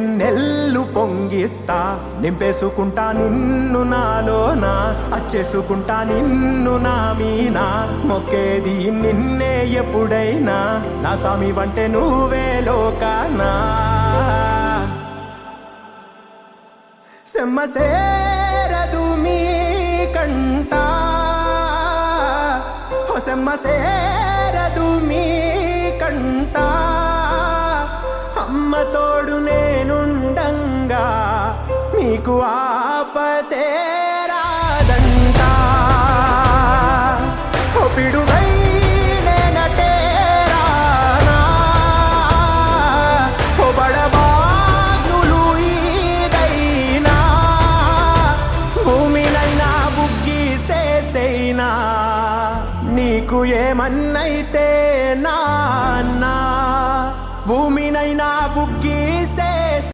వెన్నెల్లు పొంగిస్తా, నింపేసుకుంటా నిన్ను నాలోనా, అచ్చేసుకుంటా నిన్ను నా మీనా, మొక్కేది నిన్నే ఎప్పుడైనా, నా స్వామి వంటే నువ్వే లోకానా. సెమ్మసేరదు మీ కంట, సెమ్మసేరదు మీ కంట, అమ్మ తోడు నేనుండంగా మీకు ఆపతే రాదంట. ఓ పిడుగై నేనటే రానా, ఓ బడబాగ్నులు ఈదైనా, భూమినైనా బుగ్గిసేసైనా, నీకు ఏమన్నైతే నాన్న, భూమినైనా బుగ్గి